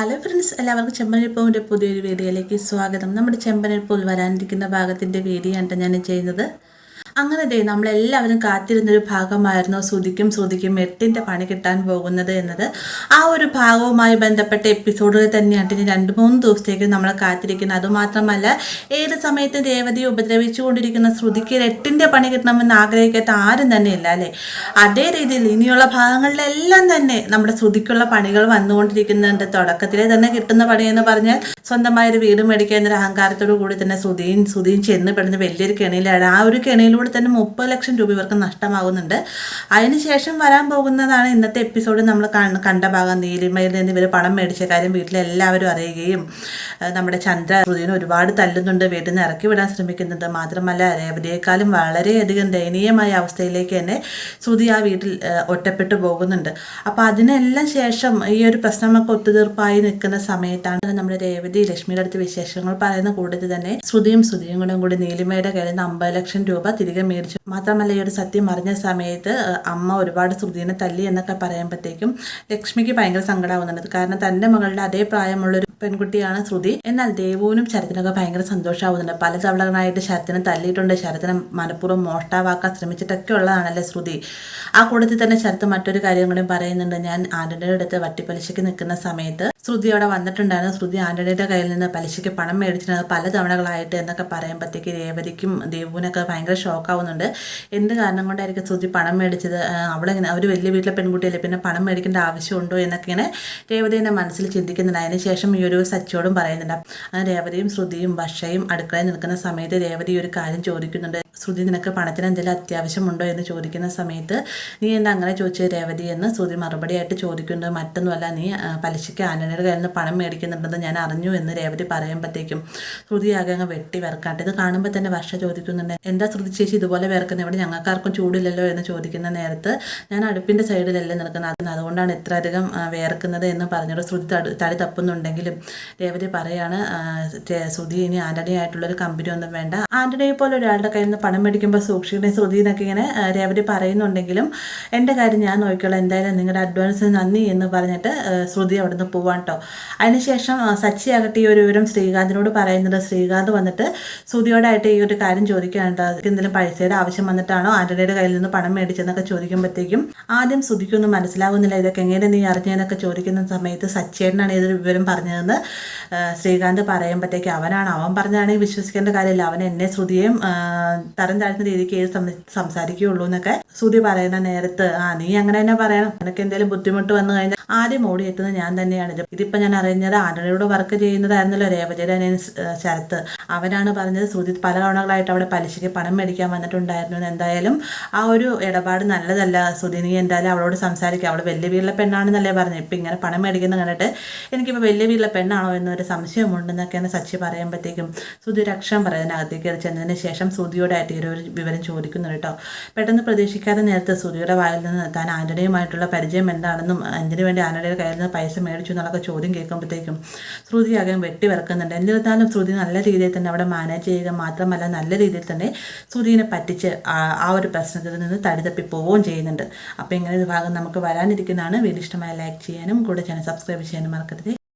Hello friends, എല്ലാവർക്കും ചെമ്പനിപ്പൂവിൻ്റെ പുതിയൊരു വീഡിയോയിലേക്ക് സ്വാഗതം. നമ്മുടെ ചെമ്പനിപ്പൂൽ വരാനിരിക്കുന്ന ഭാഗത്തിൻ്റെ വീഡിയോ ആണ് ഞാൻ ചെയ്യുന്നത്. അങ്ങനെ നമ്മളെല്ലാവരും കാത്തിരുന്നൊരു ഭാഗമായിരുന്നു ശ്രുതിക്കും 8ൻ്റെ പണി കിട്ടാൻ പോകുന്നത് എന്നത്. ആ ഒരു ഭാഗവുമായി ബന്ധപ്പെട്ട എപ്പിസോഡുകൾ തന്നെയാണ് ഇനി 2-3 ദിവസത്തേക്ക് നമ്മൾ കാത്തിരിക്കുന്നത്. അതുമാത്രമല്ല, ഏത് സമയത്ത് രേവതിയെ ഉപദ്രവിച്ചുകൊണ്ടിരിക്കുന്ന ശ്രുതിക്ക് 8ൻ്റെ പണി കിട്ടണമെന്ന് ആഗ്രഹിക്കാത്ത ആരും തന്നെ ഇല്ല അല്ലേ? അതേ രീതിയിൽ ഇനിയുള്ള ഭാഗങ്ങളിലെല്ലാം തന്നെ നമ്മുടെ ശ്രുതിക്കുള്ള പണികൾ വന്നുകൊണ്ടിരിക്കുന്നുണ്ട്. തുടക്കത്തിലെ തന്നെ കിട്ടുന്ന പണിയെന്ന് പറഞ്ഞാൽ സ്വന്തമായൊരു വീട് മേടിക്കുക എന്നൊരു അഹങ്കാരത്തോടു കൂടി തന്നെ ശ്രുതിയും ചെന്ന് പെടുന്ന വലിയൊരു കെണിയിലാണ്. ആ ഒരു കെണിയിലൂടെ തന്നെ 30 ലക്ഷം രൂപ ഇവർക്ക് നഷ്ടമാകുന്നുണ്ട്. അതിനുശേഷം വരാൻ പോകുന്നതാണ് ഇന്നത്തെ എപ്പിസോഡ്. നമ്മൾ കണ്ട ഭാഗം. നീലിമയിൽ നിന്ന് ഇവർ പണം മേടിച്ച കാര്യം വീട്ടിലെല്ലാവരും അറിയുകയും നമ്മുടെ ചന്ദ്ര ശ്രുതിനെ ഒരുപാട് തല്ലുന്നുണ്ട്, വീട്ടിൽ നിന്ന് ഇറക്കി വിടാൻ ശ്രമിക്കുന്നുണ്ട്. മാത്രമല്ല, രേവതിയേക്കാളും വളരെയധികം ദയനീയമായ അവസ്ഥയിലേക്ക് തന്നെ ശ്രുതി ആ വീട്ടിൽ ഒറ്റപ്പെട്ടു പോകുന്നുണ്ട്. അപ്പോൾ അതിനെല്ലാം ശേഷം ഈ ഒരു പ്രശ്നമൊക്കെ ഒത്തുതീർപ്പായി നിൽക്കുന്ന സമയത്താണ് നമ്മുടെ രേവതി ലക്ഷ്മിയുടെ അടുത്ത് വിശേഷങ്ങൾ പറയുന്ന കൂട്ടത്തിൽ തന്നെ ശ്രുതിയും കൂടി നീലിമയുടെ കയ്യിൽ നിന്ന് 50 ലക്ഷം രൂപ തിരികെ മേടിച്ചു. മാത്രമല്ല, ഈ ഒരു സത്യം അറിഞ്ഞ സമയത്ത് അമ്മ ഒരുപാട് ശ്രുതിനെ തല്ലി എന്നൊക്കെ പറയുമ്പോഴത്തേക്കും ലക്ഷ്മിക്ക് ഭയങ്കര സങ്കടമാവുന്നുണ്ട്. കാരണം തൻ്റെ മകളുടെ അതേ പ്രായമുള്ളൊരു പെൺകുട്ടിയാണ് ശ്രുതി. എന്നാൽ ദേവുവിനും ശരത്തിനൊക്കെ ഭയങ്കര സന്തോഷമാവുന്നുണ്ട്. പല തവണകളായിട്ട് ശരത്തിനെ തല്ലിയിട്ടുണ്ട്. ശരത്തിനെ മനഃപൂർവ്വം മോഷ്ടാവാക്കാൻ ശ്രമിച്ചിട്ടൊക്കെ ഉള്ളതാണല്ലേ ശ്രുതി. ആ കൂട്ടത്തിൽ തന്നെ ശരത്ത് മറ്റൊരു കാര്യം കൂടി പറയുന്നുണ്ട്. ഞാൻ ആന്റണിയുടെ അടുത്ത് വട്ടിപ്പലിശയ്ക്ക് നിൽക്കുന്ന സമയത്ത് ശ്രുതി അവിടെ വന്നിട്ടുണ്ടായിരുന്നു. ശ്രുതി ആന്റണിയുടെ കയ്യിൽ നിന്ന് പലിശയ്ക്ക് പണം മേടിച്ചിട്ടുണ്ട് പല തവണകളായിട്ട് എന്നൊക്കെ പറയുമ്പോഴത്തേക്ക് രേവതിക്കും ദേവുവിനൊക്കെ ഭയങ്കര ഷോക്കാവുന്നുണ്ട്. എന്ത് കാരണം കൊണ്ടായിരിക്കും ശ്രുതി പണം മേടിച്ചത്? അവർ വലിയ വീട്ടിലെ പെൺകുട്ടിയല്ലേ, പിന്നെ പണം മേടിക്കേണ്ട ആവശ്യമുണ്ടോ എന്നൊക്കെ ഇങ്ങനെ രേവതി എൻ്റെ മനസ്സിൽ ചിന്തിക്കുന്നുണ്ട്. അതിനുശേഷം ഈ ഒരു സച്ചിയോടും പറയുന്നുണ്ട്. അങ്ങനെ രേവതിയും ശ്രുതിയും വർഷയും അടുക്കളയിൽ നിൽക്കുന്ന സമയത്ത് രേവതി ഒരു കാര്യം ചോദിക്കുന്നുണ്ട്. ശ്രുതി, നിനക്ക് പണത്തിന് എന്തെങ്കിലും അത്യാവശ്യമുണ്ടോ എന്ന് ചോദിക്കുന്ന സമയത്ത് നീ എന്താ അങ്ങനെ ചോദിച്ചത് രേവതി എന്ന് ശ്രുതി മറുപടിയായിട്ട് ചോദിക്കുന്നത് മറ്റൊന്നുമല്ല, നീ പലിശയ്ക്ക് ആന്റണിയുടെ കയ്യിൽ നിന്ന് പണം മേടിക്കുന്നുണ്ടെന്ന് ഞാൻ അറിഞ്ഞു എന്ന് രേവതി പറയുമ്പോഴത്തേക്കും ശ്രുതി ആകെ അങ്ങ് വെട്ടി വിറക്കാട്ട്. ഇത് കാണുമ്പോൾ തന്നെ വർഷ ചോദിക്കുന്നുണ്ട്, എന്താ ശ്രുതി ചേച്ചി ഇതുപോലെ വിറക്കുന്നത്? ഇവിടെ ഞങ്ങൾക്കാർക്കും ചൂടില്ലല്ലോ എന്ന് ചോദിക്കുന്ന നേരത്ത് ഞാൻ അടുപ്പിൻ്റെ സൈഡിലല്ലേ നിൽക്കുന്നത്, അതുകൊണ്ടാണ് ഇത്ര അധികം വേർക്കുന്നത് എന്ന് പറഞ്ഞിട്ട് ശ്രുതി തടി തപ്പുന്നുണ്ടെങ്കിലും രേവതി പറയാണ്, ശ്രുതി ഇനി ആന്റണി ആയിട്ടുള്ളൊരു കമ്പനി ഒന്നും വേണ്ട, ആന്റണിയെ പോലെ ഒരാളുടെ കയ്യിൽ നിന്ന് പണം മേടിക്കുമ്പോൾ സൂക്ഷിക്കണേ ശ്രുതി എന്നൊക്കെ ഇങ്ങനെ രേവതി പറയുന്നുണ്ടെങ്കിലും എൻ്റെ കാര്യം ഞാൻ നോക്കിക്കോളാം, എന്തായാലും നിങ്ങളുടെ അഡ്വാൻസിന് നന്ദി എന്ന് പറഞ്ഞിട്ട് ശ്രുതി അവിടെ നിന്ന് പോവാൻ കേട്ടോ. അതിനുശേഷം സച്ചി ആകട്ടെ ഈ ഒരു വിവരം ശ്രീകാന്തിനോട് പറയുന്നത്. ശ്രീകാന്ത് വന്നിട്ട് ശ്രുതിയോടായിട്ട് ഈ ഒരു കാര്യം ചോദിക്കാനുണ്ട്. എന്തെങ്കിലും പൈസയുടെ ആവശ്യം വന്നിട്ടാണോ ആന്റണിയുടെ കയ്യിൽ നിന്ന് പണം മേടിച്ചെന്നൊക്കെ ചോദിക്കുമ്പോഴത്തേക്കും ആദ്യം ശ്രുതിക്കൊന്നും മനസ്സിലാവുന്നില്ല. ഇതൊക്കെ എങ്ങനെ നീ അറിഞ്ഞതെന്നൊക്കെ ചോദിക്കുന്ന സമയത്ത് സച്ചേട്ടനാണ് ഇതൊരു വിവരം പറഞ്ഞതെന്ന് ശ്രീകാന്ത് പറയുമ്പോഴത്തേക്ക് അവൻ പറഞ്ഞാണെങ്കിൽ വിശ്വസിക്കേണ്ട കാര്യമില്ല, അവൻ എന്നെ ശ്രുതിയെയും തരം താഴ്ന്ന രീതിക്ക് സംസാരിക്കുകയുള്ളൂ എന്നൊക്കെ ശ്രുതി പറയുന്ന നേരത്ത് നീ അങ്ങനെ തന്നെ പറയണം, നിനക്ക് എന്തെങ്കിലും ബുദ്ധിമുട്ട് വന്നു കഴിഞ്ഞാൽ ആദ്യം ഓടിയെത്തുന്നത് ഞാൻ തന്നെയാണ്. ഇതിപ്പോൾ ഞാൻ അറിഞ്ഞത് ആന്റണിയോട് വർക്ക് ചെയ്യുന്നതായിരുന്നല്ലോ രേവതിയുടെ അനിയൻ ശരത്ത്. അവനാണ് പറഞ്ഞത് ശ്രുതി പല തവണകളായിട്ട് അവിടെ പലിശയ്ക്ക് പണം മേടിക്കാൻ വന്നിട്ടുണ്ടായിരുന്നു. എന്തായാലും ആ ഒരു ഇടപാട് നല്ലതല്ല ശ്രുതി, നീ എന്തായാലും അവളോട് സംസാരിക്കുക, അവൾ വലിയ വീട്ടിലെ പെണ്ണാണെന്നല്ലേ പറഞ്ഞത്. ഇപ്പം ഇങ്ങനെ പണം മേടിക്കുന്നത് കണ്ടിട്ട് എനിക്കിപ്പോൾ വലിയ വീട്ടിലെ പെണ്ണാണോ എന്നൊരു സംശയമുണ്ടെന്നൊക്കെയാണ് സച്ചി പറയുമ്പോഴത്തേക്കും ശ്രുതി ഒരു അക്ഷരം പറയുന്നതിനകത്തേക്ക് കയറി ചെന്നതിന് ശേഷം ശ്രുതിയോടായിട്ട് ഈ ഒരു വിവരം ചോദിക്കുന്നുണ്ട് കേട്ടോ. പെട്ടെന്ന് പ്രതീക്ഷിക്കാതെ നേരത്തെ ശ്രുതിയുടെ വായിൽ നിന്ന് താൻ ആന്റണിയുമായിട്ടുള്ള പരിചയം എന്താണെന്നും എന്തിനു വേണ്ടി ആന്റണിയുടെ കയ്യിൽ നിന്ന് പൈസ മേടിച്ചു എന്നുള്ള ചോദ്യം കേൾക്കുമ്പോഴത്തേക്കും ശ്രുതി ആകെ വെട്ടി വിറക്കുന്നുണ്ട്. എന്നിരുന്നാലും ശ്രുതി നല്ല രീതിയിൽ തന്നെ അവിടെ മാനേജ് ചെയ്യുക മാത്രമല്ല നല്ല രീതിയിൽ തന്നെ ശ്രുതിനെ പറ്റിച്ച് ആ ഒരു പ്രശ്നത്തിൽ നിന്ന് തടിതപ്പി പോവുകയും ചെയ്യുന്നുണ്ട്. അപ്പോൾ ഇങ്ങനെ ഒരു ഭാഗം നമുക്ക് വരാനിരിക്കുന്നതാണ്. വീഡിയോ ഇഷ്ടമായ ലൈക്ക് ചെയ്യാനും കൂടെ ചാനൽ സബ്സ്ക്രൈബ് ചെയ്യാനും മറക്കരുത്.